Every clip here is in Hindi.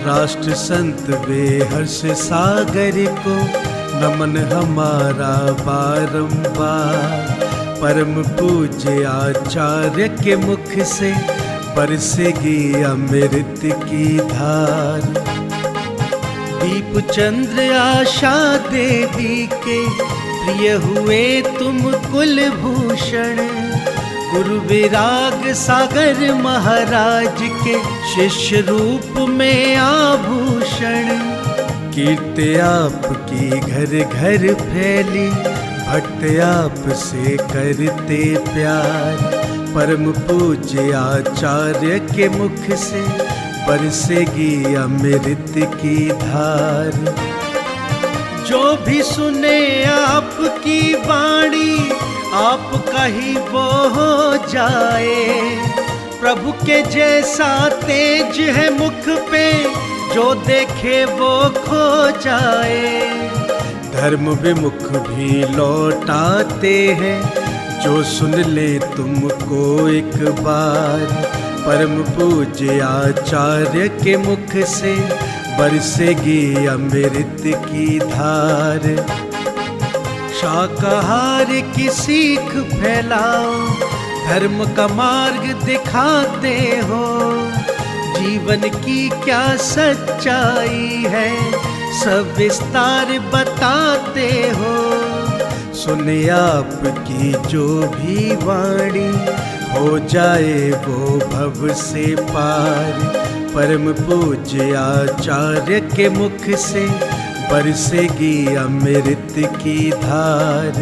राष्ट्र संत वे हर्ष सागर को नमन हमारा बारंबार। परम पूज्य आचार्य के मुख से बरसेगी अमृत की धार। दीप चंद्र आशा देवी के प्रिय हुए तुम कुलभूषण। गुरु विराग सागर महाराज के शिष्य रूप में आभूषण। कीर्ति आपकी घर घर फैली, भक्त आप से करते प्यार। परम पूज्य आचार्य के मुख से बरसेगी अमृत की धार। जो भी सुने आपकी वाणी, आपका ही वो हो जाए। प्रभु के जैसा तेज है मुख पे, जो देखे वो खो जाए। धर्म विमुख भी लौटाते हैं, जो सुन ले तुमको एक बार। परम पूज्य आचार्य के मुख से बरसेगी अमृत की धार। शाकाहार की सीख फैलाओ, धर्म का मार्ग दिखाते हो। जीवन की क्या सच्चाई है, सब विस्तार बताते हो। सुने आपकी जो भी वाणी, हो जाए वो भव से पार। परम पूज्य आचार्य के मुख से बरसेगी अमृत की धार।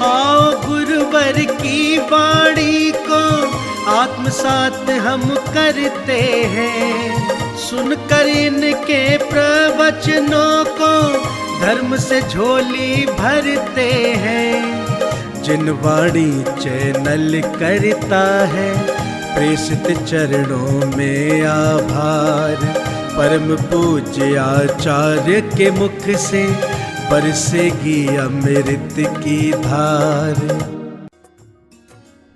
आओ गुरुवर की वाणी को आत्मसात हम करते हैं। सुनकर इनके प्रवचनों को धर्म से झोली भरते हैं। जिन वाणी चैनल करता है, प्रेषित चरणों में आभार। परम पूज्य आचार्य के मुख से बरसेगी अमृत की धार।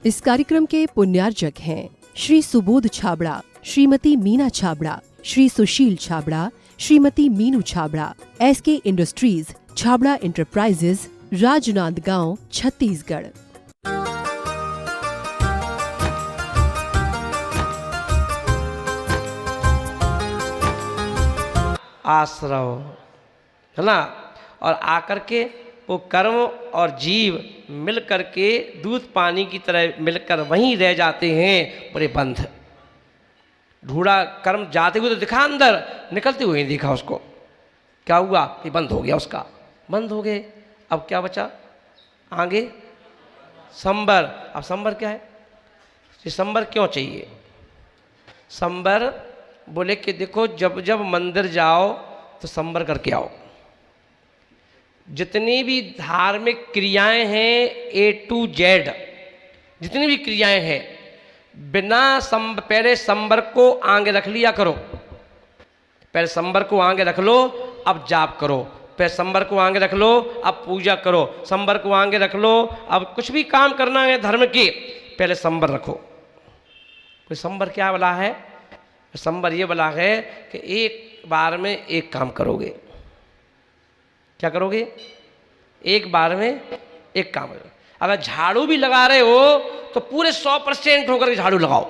इस कार्यक्रम के पुण्यार्जक हैं Shri Subodh Chhabra, Shrimati Meena Chhabra, Shri Sushil Chhabra, Shrimati Meenu Chhabra, SK industries, Chhabra enterprises, Rajnandgaon, Chhattisgarh. आश्रव है ना। और आकर के वो कर्म और जीव मिल कर के दूध पानी की तरह मिलकर वहीं रह जाते हैं। बड़े बंध ढूंढा, कर्म जाते हुए तो दिखा, अंदर निकलते हुए नहीं देखा उसको। क्या हुआ कि बंद हो गया, उसका बंद हो गए। अब क्या बचा आगे? संबर। अब संबर क्या है? ये संबर क्यों चाहिए? संबर बोले कि देखो, जब जब मंदिर जाओ तो संबर करके आओ। जितनी भी धार्मिक क्रियाएं हैं A to Z, जितनी भी क्रियाएं हैं, बिना पहले संबर को आगे रख लिया करो। पहले संबर को आगे रख लो, अब जाप करो। पहले संबर को आगे रख लो, अब पूजा करो। संबर को आगे रख लो, अब कुछ भी काम करना है धर्म के, पहले संबर रखो। तो संबर क्या बोला है? संबर ये बोला है कि एक बार में एक काम करोगे। क्या करोगे? एक बार में एक काम करोगे। अगर झाड़ू भी लगा रहे हो तो पूरे 100% होकर के झाड़ू लगाओ।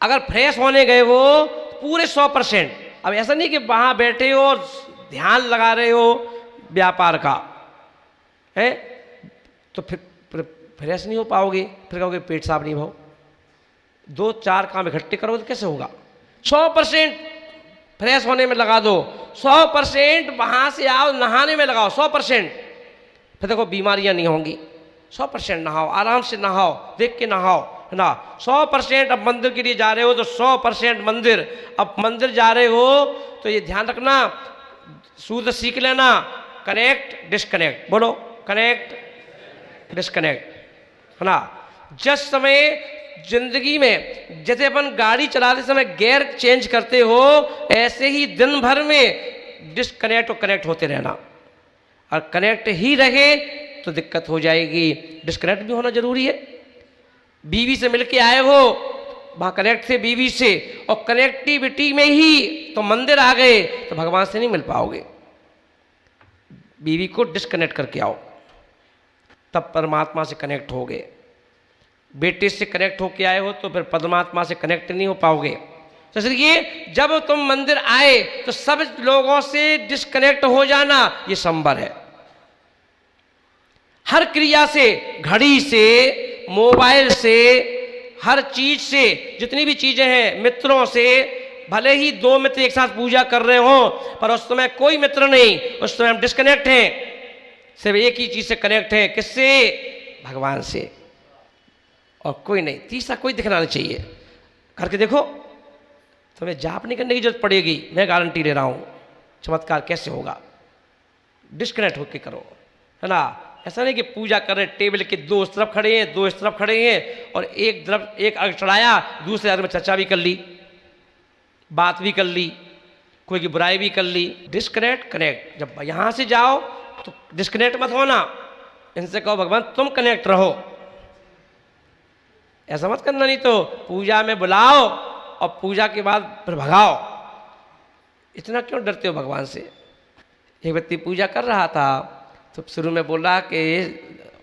अगर फ्रेश होने गए हो पूरे 100%। अब ऐसा नहीं कि वहाँ बैठे हो और ध्यान लगा रहे हो व्यापार का है, तो फिर फ्रेश नहीं हो पाओगे। फिर कहोगे पेट साफ नहीं भाव। 2-4 काम इकट्ठे करोगे तो कैसे होगा? 100% फ्रेश होने में लगा दो, 100% वहाँ से आओ नहाने में लगाओ, 100%। फिर देखो बीमारियाँ नहीं होंगी। 100% नहाओ, आराम से नहाओ, देख के नहाओ, है ना। 100%। अब मंदिर के लिए जा रहे हो तो 100% मंदिर। अब मंदिर जा रहे हो तो ये ध्यान रखना, सूत्र सीख लेना, कनेक्ट डिस्कनेक्ट। बोलो कनेक्ट डिस्कनेक्ट, है ना। जिस समय जिंदगी में जैसे अपन गाड़ी चलाते समय गियर चेंज करते हो, ऐसे ही दिन भर में डिस्कनेक्ट और कनेक्ट होते रहना। और कनेक्ट ही रहे तो दिक्कत हो जाएगी। डिस्कनेक्ट भी होना जरूरी है। बीवी से मिलके आए हो वहाँ कनेक्ट थे बीवी से, और कनेक्टिविटी में ही तो मंदिर आ गए, तो भगवान से नहीं मिल पाओगे। बीवी को डिस्कनेक्ट करके आओ, तब परमात्मा से कनेक्ट होगे। बेटे से कनेक्ट होके आए हो तो फिर परमात्मा से कनेक्ट नहीं हो पाओगे। तो इसलिए जब तुम मंदिर आए तो सब लोगों से डिस्कनेक्ट हो जाना ये संभव है। हर क्रिया से, घड़ी से, मोबाइल से, हर चीज से, जितनी भी चीजें हैं, मित्रों से, भले ही 2 मित्र एक साथ पूजा कर रहे हो पर उस समय कोई मित्र नहीं, उस समय हम डिस्कनेक्ट हैं, सिर्फ एक ही चीज से कनेक्ट है। किससे? भगवान से, और कोई नहीं, तीसरा कोई दिखना नहीं चाहिए। करके देखो, तुम्हें जाप नहीं करने की जरूरत पड़ेगी, मैं गारंटी ले रहा हूं। चमत्कार कैसे होगा? डिस्कनेक्ट होके करो, है ना। ऐसा नहीं कि पूजा कर रहे, टेबल के 2 इस तरफ खड़े हैं, 2 इस तरफ खड़े हैं, और एक तरफ एक अर्घ चढ़ाया, दूसरे अर्घ में चर्चा भी कर ली, बात भी कर ली, कोई की बुराई भी कर ली। Disconnect, connect. जब यहां से जाओ तो डिस्कनेक्ट मत होना, इनसे कहो भगवान तुम कनेक्ट रहो। ऐसा मत करना, नहीं तो पूजा में बुलाओ और पूजा के बाद फिर भगाओ। इतना क्यों डरते हो भगवान से? एक व्यक्ति पूजा कर रहा था तो शुरू में बोला कि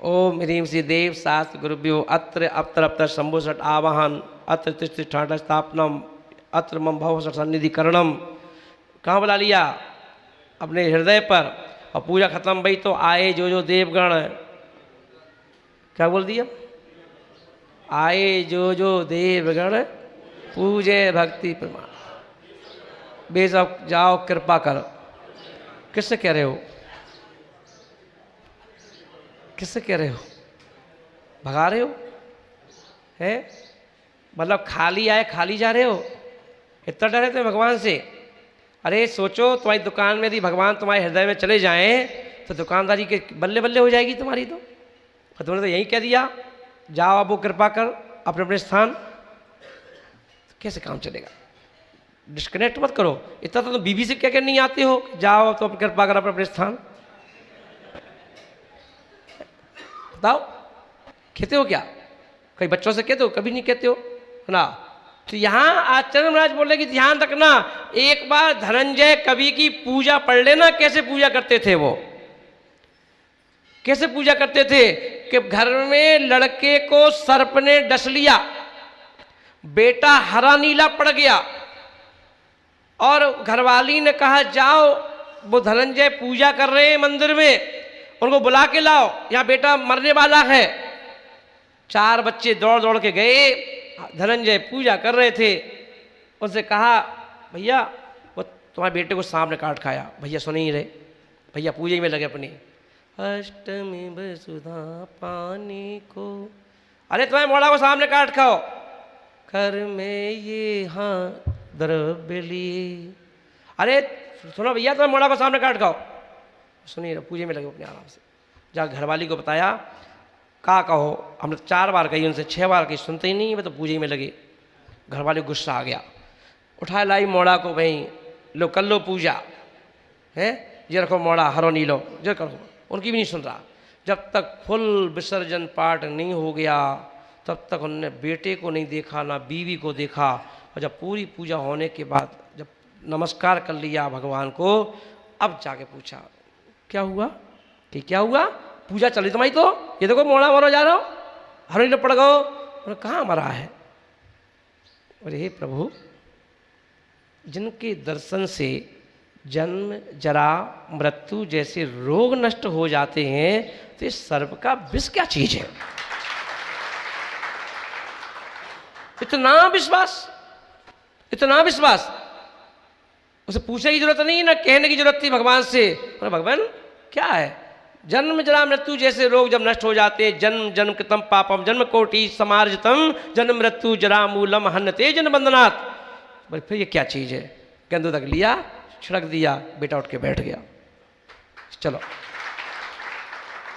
ओम ह्रीम श्री देव शास्त्र गुरुभ्यो अत्र अप्तर अप्तर शंभु सट आवाहन अत्र तिष्ठ स्थापनम अत्र मम भव सन्निधिकरणम। कहाँ बुला लिया? अपने हृदय पर। और पूजा खत्म भई तो आए जो देवगण, क्या बोल दिया? आए जो देवगण पूजे भक्ति प्रमाण। बेशक जाओ कृपा करो। किससे कह रहे हो? किससे कह रहे हो? भगा रहे हो? है मतलब खाली आए खाली जा रहे हो? इतना डरे थे भगवान से? अरे सोचो, तुम्हारी दुकान में यदि भगवान तुम्हारे हृदय में चले जाएं तो दुकानदारी के बल्ले बल्ले हो जाएगी तुम्हारी। तो तुमने तो यही कह दिया, जाओ अब वो कृपा कर अपने अपने स्थान। तो कैसे काम चलेगा? डिस्कनेक्ट मत करो। इतना तो तुम बीबी से क्या नहीं आते हो, जाओ तो कृपा कर अपने अपने स्थान। बताओ, कहते हो क्या? कई बच्चों से कहते हो? कभी नहीं कहते हो, है ना। तो यहां आचार्य महाराज बोले कि ध्यान रखना, एक बार धनंजय कवि की पूजा पढ़ लेना। कैसे पूजा करते थे वो? कैसे पूजा करते थे कि घर में लड़के को सर्प ने डस लिया, बेटा हरा नीला पड़ गया, और घरवाली ने कहा जाओ वो धनंजय पूजा कर रहे हैं मंदिर में, उनको बुला के लाओ, यहाँ बेटा मरने वाला है। 4 बच्चे दौड़ दौड़ के गए, धनंजय पूजा कर रहे थे। उनसे कहा भैया वो तुम्हारे बेटे को सांप ने काट खाया। भैया सुन ही रहे, भैया पूजा में लगे अपनी। अष्टमी वसुधा पानी को, अरे तुम्हारे मोड़ा को सांप ने काट खाओ, घर में ये हाँ द्रव्य लिए। अरे सुनो भैया, तुम्हारे मोड़ा को सांप ने काट खाओ। सुनिए, पूजे में लगे अपने आराम से। जा घरवाली को बताया, का कहो, हमने 4 बार कही, उनसे 6 बार कही, सुनते ही नहीं, मैं तो पूजे में लगे। घरवाली गुस्सा आ गया, उठा लाई मोड़ा को, भाई लो कर लो पूजा है, ये रखो मोड़ा हरो नीलो, जो करो। उनकी भी नहीं सुन रहा। जब तक फुल विसर्जन पाठ नहीं हो गया तब तक उन्होंने बेटे को नहीं देखा, ना बीवी को देखा। और जब पूरी पूजा होने के बाद जब नमस्कार कर लिया भगवान को, अब जाके पूछा क्या हुआ, कि क्या हुआ? पूजा चली तुम्हारी तो ये देखो मोड़ा मारो जा रहा हो, हर नीलो पड़ गो। कहाँ मरा है? अरे हे प्रभु, जिनके दर्शन से जन्म जरा मृत्यु जैसे रोग नष्ट हो जाते हैं, तो इस सर्प का विष क्या चीज है? इतना विश्वास, इतना विश्वास। उसे पूछने की जरूरत नहीं, ना कहने की जरूरत थी भगवान से। भगवान क्या है? जन्म जरा मृत्यु जैसे रोग जब नष्ट हो जाते, जन्म जन्म कृतम पापम जन्म कोटि समार्जितम जन्म मृत्यु जरा मूलम हन्नते जन बंधनात्। बोले फिर ये क्या चीज है? गंदू तक लिया, छिड़क दिया, बेटा उठ के बैठ गया। चलो,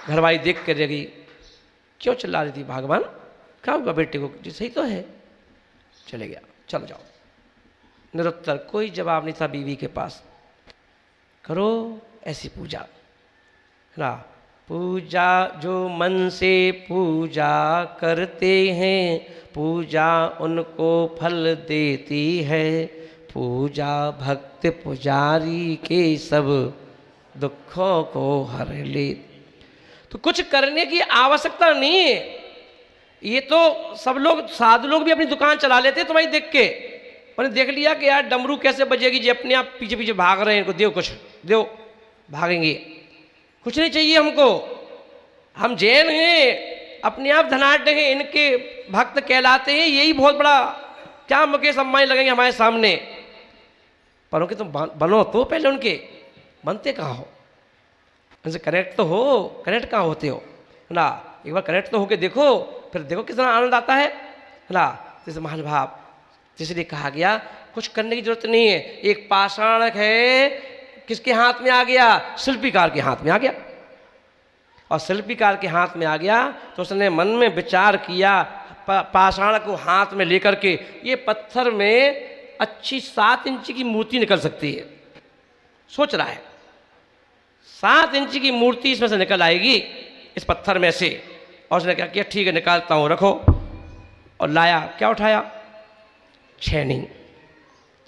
घरवाली देख कर लगी, क्यों चिल्ला रही थी? भगवान क्या हुआ बेटे को? जी सही तो है। चले गया, चलो जाओ। निरुत्तर, कोई जवाब नहीं था बीवी के पास। करो ऐसी पूजा, है ना। पूजा जो मन से पूजा करते हैं, पूजा उनको फल देती है। पूजा भक्त पुजारी के सब दुखों को हर ले। तो कुछ करने की आवश्यकता नहीं है। ये तो सब लोग, साधु लोग भी अपनी दुकान चला लेते हैं तुम्हारी देख के। मैंने देख लिया कि यार डमरू कैसे बजेगी जी, अपने आप पीछे पीछे भाग रहे हैं, इनको दो कुछ दो, भागेंगे। कुछ नहीं चाहिए हमको, हम जैन हैं, अपने आप धनाढ़ हैं, इनके भक्त कहलाते हैं, यही बहुत बड़ा क्या मुकेश अंबानी लगेंगे हमारे सामने। पर उनके तुम बनो तो पहले, उनके बनते कहाँ हो, उनसे कनेक्ट तो हो। कनेक्ट कहाँ होते हो ना, एक बार कनेक्ट तो होके देखो, फिर देखो कितना आनंद आता है ना। जैसे महानुभाव, इसलिए कहा गया कुछ करने की जरूरत नहीं है। एक पाषाण है, किसके हाथ में आ गया? शिल्पीकार के हाथ में आ गया। और शिल्पीकार के हाथ में आ गया तो उसने मन में विचार किया, पाषाण को हाथ में लेकर के ये पत्थर में अच्छी 7 इंच की मूर्ति निकल सकती है। सोच रहा है 7 इंच की मूर्ति इसमें से निकल आएगी, इस पत्थर में से। और उसने क्या किया, ठीक है निकालता हूँ, रखो। और लाया, क्या उठाया?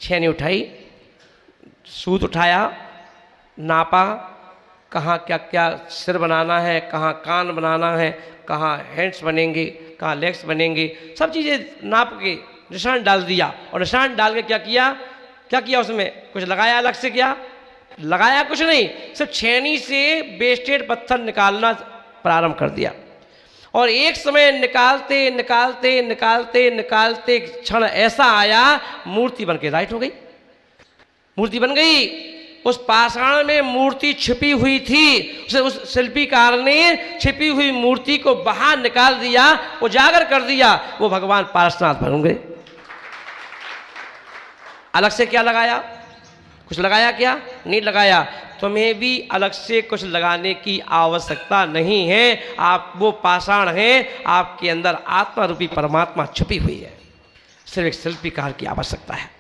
छेनी उठाई, सूत उठाया, नापा, कहाँ क्या क्या सिर बनाना है, कहाँ कान बनाना है, कहाँ हैंड्स बनेंगे, कहाँ लेग्स बनेंगे, सब चीज़ें नाप के निशान डाल दिया। और निशान डाल के क्या किया उसमें कुछ लगाया अलग से? क्या लगाया? कुछ नहीं, सिर्फ छेनी से वेस्टेड पत्थर निकालना प्रारंभ कर दिया। और एक समय निकालते निकालते निकालते निकालते क्षण ऐसा आया, मूर्ति बन के राइट हो गई, मूर्ति बन गई। उस पाषाण में मूर्ति छिपी हुई थी, उस शिल्पीकार ने छिपी हुई मूर्ति को बाहर निकाल दिया, उजागर कर दिया, वो भगवान पार्श्वनाथ बन गए। अलग से क्या लगाया? कुछ लगाया क्या? नहीं लगाया। तुम्हें भी अलग से कुछ लगाने की आवश्यकता नहीं है। आप वो पाषाण हैं, आपके अंदर आत्मा रूपी परमात्मा छुपी हुई है। सिर्फ एक शिल्पीकार की आवश्यकता है,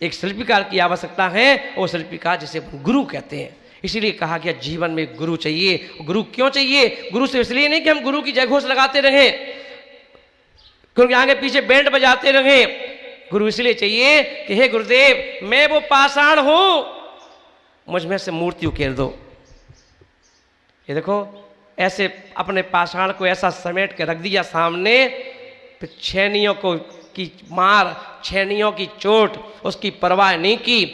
एक शिल्पीकार की आवश्यकता है। वो शिल्पीकार जिसे गुरु कहते हैं। इसीलिए कहा गया जीवन में गुरु चाहिए। गुरु क्यों चाहिए? गुरु से इसलिए नहीं कि हम गुरु की जयघोष लगाते रहें, क्योंकि आगे पीछे बैंड बजाते रहें। गुरु इसलिए चाहिए कि हे गुरुदेव, मैं वो पाषाण हूं, मुझ में से मूर्ति उकेर दो। ये देखो, ऐसे अपने पाषाण को ऐसा समेट के रख दिया सामने, फिर छेनियों को की मार, छेनियों की चोट, उसकी परवाह नहीं की,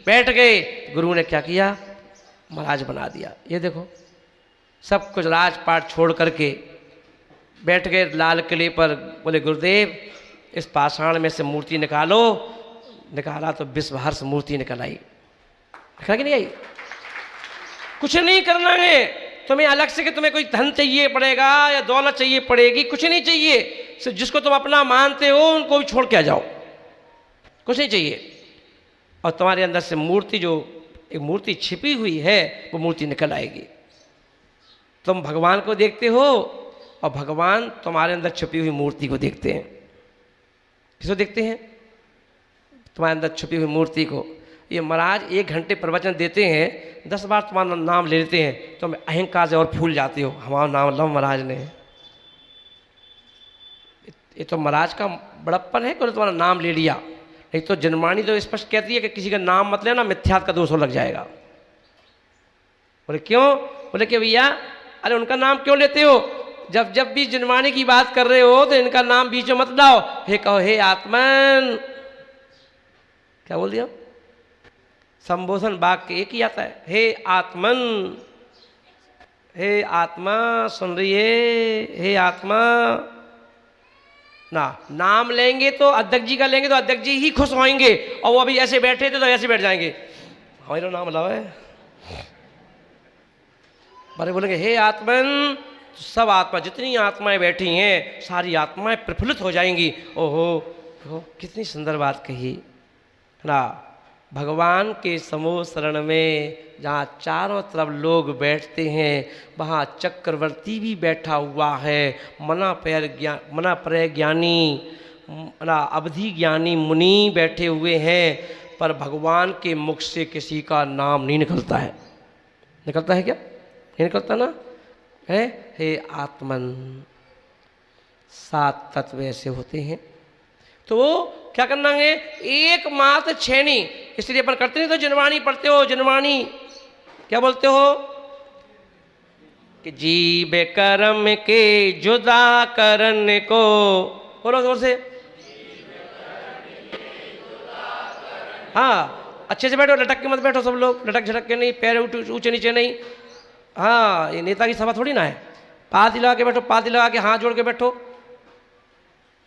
बैठ गए। गुरु ने क्या किया? महाराज बना दिया। ये देखो, सब कुछ राजपाट छोड़ करके बैठ गए लाल किले पर। बोले गुरुदेव, इस पाषाण में से मूर्ति निकालो। निकाला तो विश्वहर्ष मूर्ति निकल आई। निकल के नहीं आई? कुछ नहीं करना है तुम्हें अलग से कि तुम्हें कोई धन चाहिए पड़ेगा या दौलत चाहिए पड़ेगी, कुछ नहीं चाहिए। सिर्फ जिसको तुम अपना मानते हो उनको भी छोड़ के आ जाओ, कुछ नहीं चाहिए। और तुम्हारे अंदर से मूर्ति, जो एक मूर्ति छिपी हुई है, वो मूर्ति निकल आएगी। तुम भगवान को देखते हो और भगवान तुम्हारे अंदर छुपी हुई मूर्ति को देखते हैं। किसको देखते हैं? तुम्हारे अंदर छुपी हुई मूर्ति को। ये महाराज 1 घंटे प्रवचन देते हैं, 10 बार तुम्हारा नाम ले लेते हैं, तुम अहंकार से और फूल जाते हो। हमारा नाम लव महाराज ने। ये तो महाराज का बड़प्पन है कि तुम्हारा नाम ले लिया। नहीं तो जनवाणी तो स्पष्ट कहती है कि किसी का नाम मत लेना, मिथ्यात्व का दोष लग जाएगा। बोले क्यों? बोले कि भैया, अरे उनका नाम क्यों लेते हो? जब भी जनवाणी की बात कर रहे हो तो इनका नाम बीच में मत लाओ। हे कहो, हे आत्मन, क्या बोल दिया? संबोधन वाक्य एक ही आता है, हे आत्मन, हे आत्मा सुन रही है, हे आत्मा ना। नाम लेंगे तो अध्यक्ष जी का लेंगे तो अध्यक्ष जी ही खुश होंगे, और वो अभी ऐसे बैठे थे तो ऐसे बैठ जाएंगे, हमारा नाम लाओ है। बड़े बोलेंगे हे आत्मन, सब आत्मा, जितनी आत्माएं बैठी हैं सारी आत्माएं प्रफुल्लित हो जाएंगी। ओहो, कितनी सुंदर बात कही ना। भगवान के समूह शरण में जहाँ चारों तरफ लोग बैठते हैं, वहाँ चक्रवर्ती भी बैठा हुआ है, मना पर ज्ञानी ना अवधि ज्ञानी मुनि बैठे हुए हैं, पर भगवान के मुख से किसी का नाम नहीं निकलता है। निकलता है क्या? निकलता ना है। हे आत्मन, 7 तत्व ऐसे होते हैं। तो वो क्या करना है, एकमात्र छेनी। इसलिए अपन करते नहीं तो जनवाणी पढ़ते हो, जनवाणी क्या बोलते हो कि जीव कर्म के जुदा करने को, बोलो जोर से। हाँ अच्छे से बैठो, लटक के मत बैठो सब लोग, लटक झटक के नहीं, पैर ऊंचे नीचे नहीं। हाँ ये नेता की सभा थोड़ी ना है। पाती लगा के बैठो, पाती लगा के हाथ जोड़ के बैठो।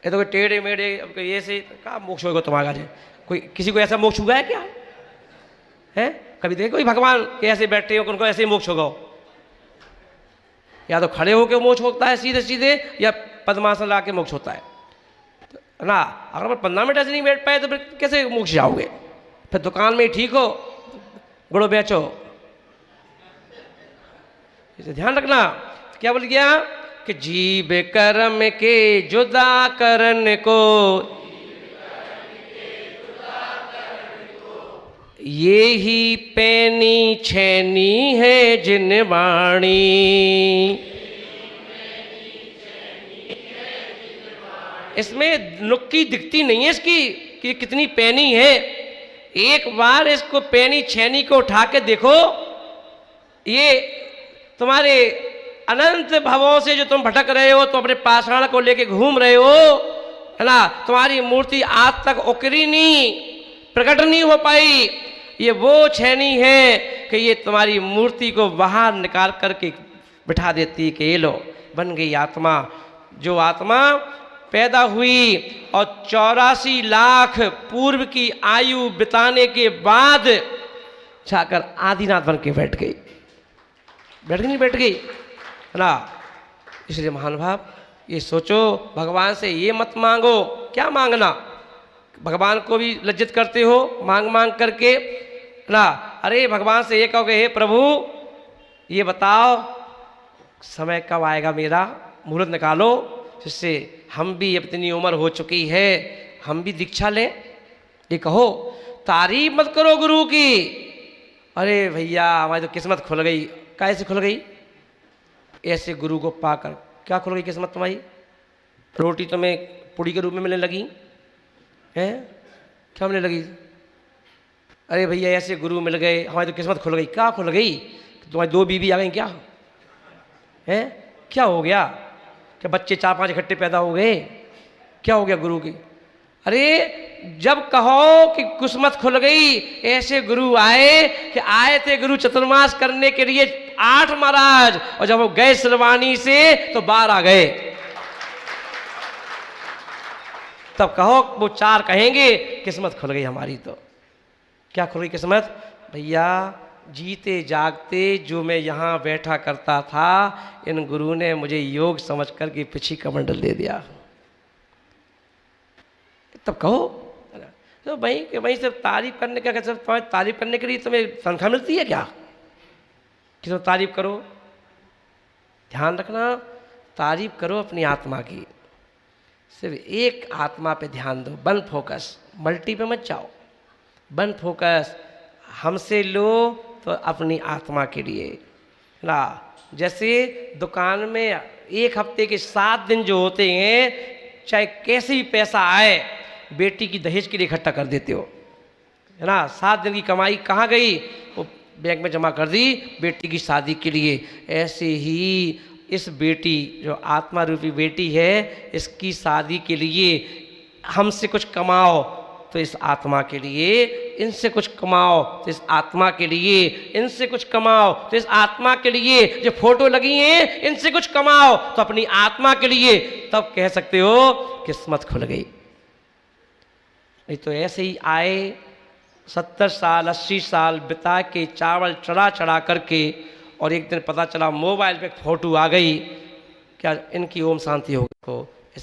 ये तो कोई टेढ़े मेढ़े अब कोई ऐसे कहाँ मोक्ष होगा तुम्हारा जे? कोई किसी को ऐसा मोक्ष हुआ है क्या है? कभी देखो कोई भगवान के ऐसे बैठे हो उनको ऐसे ही मोक्ष होगा? या तो खड़े होकर मोक्ष होता है सीधे सीधे, या पद्मासन ला के मोक्ष होता है ना। अगर 15 मिनट ऐसे नहीं बैठ पाए तो फिर कैसे मोक्ष जाओगे? फिर दुकान में ही ठीक हो, गुड़ो बेचो। इसे ध्यान रखना। क्या बोल गया कि जीव कर्म के जुदा करने को, ये ही पैनी छैनी है जिनवाणी। इसमें नुक्की दिखती नहीं है इसकी कि कितनी पैनी है। एक बार इसको पैनी छैनी को उठा के देखो, ये तुम्हारे अनंत भवों से जो तुम भटक रहे हो, तो अपने पाषाण को लेके घूम रहे हो, है ना। तुम्हारी मूर्ति आज तक उकरी नहीं, प्रकट नहीं हो पाई। ये वो छैनी है कि ये तुम्हारी मूर्ति को बाहर निकाल करके बिठा देती कि ये लो बन गई आत्मा। जो आत्मा पैदा हुई और 84 लाख पूर्व की आयु बिताने के बाद जाकर आदिनाथ बन के बैठ गई। बैठ गई नहीं बैठ गई, है ना। इसलिए महान भाव ये सोचो, भगवान से ये मत मांगो। क्या मांगना? भगवान को भी लज्जित करते हो मांग मांग करके ना। अरे भगवान से ये कहोगे, हे प्रभु ये बताओ समय कब आएगा, मेरा मुहूर्त निकालो, जिससे हम भी इतनी उम्र हो चुकी है हम भी दीक्षा लें। ये कहो, तारीफ मत करो गुरु की। अरे भैया हमारी तो किस्मत खुल गई। कैसे खुल गई? ऐसे गुरु को पाकर क्या खुल गई किस्मत तुम्हारी? रोटी तुम्हें पूड़ी के रूप में मिलने लगी है? क्या मिलने लगी? अरे भैया ऐसे गुरु मिल गए, हमारी तो किस्मत खुल गई। क्या खुल गई? तुम्हारी 2 बीवी आ गई क्या है? क्या हो गया? क्या बच्चे 4-5 इकट्ठे पैदा हो गए? क्या हो गया गुरु की? अरे जब कहो कि किस्मत खुल गई, ऐसे गुरु आए कि आए थे गुरु चतुर्मास करने के लिए 8 महाराज, और जब वो गए सिलवानी से तो 12 आ गए। तब कहो वो 4 कहेंगे किस्मत खुल गई हमारी। तो क्या खुल गई किस्मत? भैया जीते जागते जो मैं यहाँ बैठा करता था, इन गुरु ने मुझे योग समझ कर के पिछी कमंडल दे दिया। तब कहो तो भाई सिर्फ तारीफ करने का, सिर्फ तुम्हारी तारीफ करने के लिए तुम्हें तनख्वाह मिलती है क्या कि तुम तारीफ करो? ध्यान रखना, तारीफ करो अपनी आत्मा की। सिर्फ एक आत्मा पे ध्यान दो, वन फोकस, मल्टी पे मत जाओ। वन फोकस हमसे लो तो अपनी आत्मा के लिए ना। जैसे दुकान में 1 हफ्ते के 7 दिन जो होते हैं, चाहे कैसे भी पैसा आए, बेटी की दहेज के लिए इकट्ठा कर देते हो, है ना। 7 दिन की कमाई कहाँ गई? वो बैंक में जमा कर दी बेटी की शादी के लिए। ऐसे ही इस बेटी जो आत्मा रूपी बेटी है, इसकी शादी के लिए हमसे कुछ कमाओ तो इस आत्मा के लिए, इनसे कुछ कमाओ तो इस आत्मा के लिए, इनसे कुछ कमाओ तो इस आत्मा के लिए, जो फोटो लगी हैं इनसे कुछ कमाओ तो अपनी आत्मा के लिए। तब कह सकते हो किस्मत खुल गई। नहीं तो ऐसे ही आए 70 साल 80 साल बिता के चावल चढ़ा चढ़ा करके, और एक दिन पता चला मोबाइल पे फोटो आ गई, क्या इनकी ओम शांति हो गई।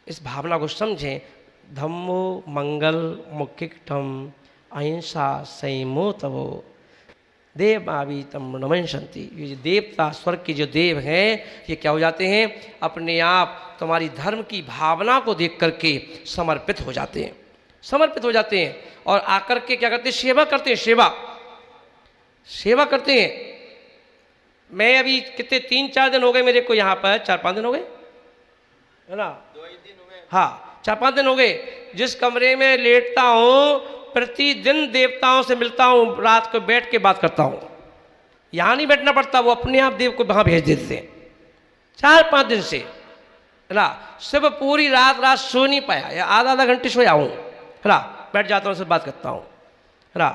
इस भावना को समझें। धम्मो मंगल मुक्तिकटम अहिंसा संयमो तवो देवावी तम नमंसन्ति। ये जो देवता, स्वर्ग के जो देव हैं, ये क्या हो जाते हैं? अपने आप तुम्हारी धर्म की भावना को देख करके समर्पित हो जाते हैं, समर्पित हो जाते हैं। और आकर के क्या करते हैं? सेवा करते हैं, सेवा करते हैं। मैं अभी कितने 3-4 दिन हो गए मेरे को यहाँ पर, 4-5 दिन हो गए है ना, 2 दिन हुए। हाँ 4-5 दिन हो गए। जिस कमरे में लेटता हूँ प्रतिदिन देवताओं से मिलता हूँ, रात को बैठ के बात करता हूँ। यहाँ नहीं बैठना पड़ता, वो अपने आप देव को वहाँ भेज देते हैं। 4-5 दिन से है ना, सब पूरी रात सो नहीं पाया, या आधा घंटे सोया हूँ है ना, बैठ जाता हूँ, उससे बात करता हूँ है ना।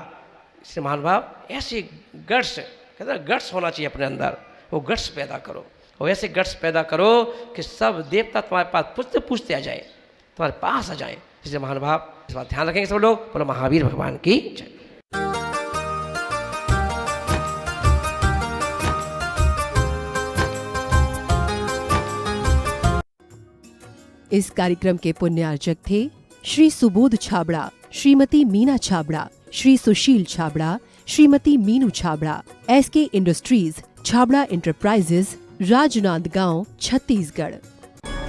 इससे महानुभाव ऐसे गट्स, कहते हैं गट्स होना चाहिए अपने अंदर, वो गट्स पैदा करो, और ऐसे गट्स पैदा करो कि सब देवता तुम्हारे पास पूछते आ जाए, तुम्हारे पास आ जाए। इसलिए महानुभाव इस बात ध्यान रखेंगे सब लोग। बोलो महावीर भगवान की जय। इस कार्यक्रम के पुण्यार्चक थे Shri Subodh Chhabra, Shrimati Meena Chhabra, Shri Sushil Chhabra, Shrimati Meenu Chhabra, SK industries, Chhabra enterprises, Rajnandgaon, Chhattisgarh.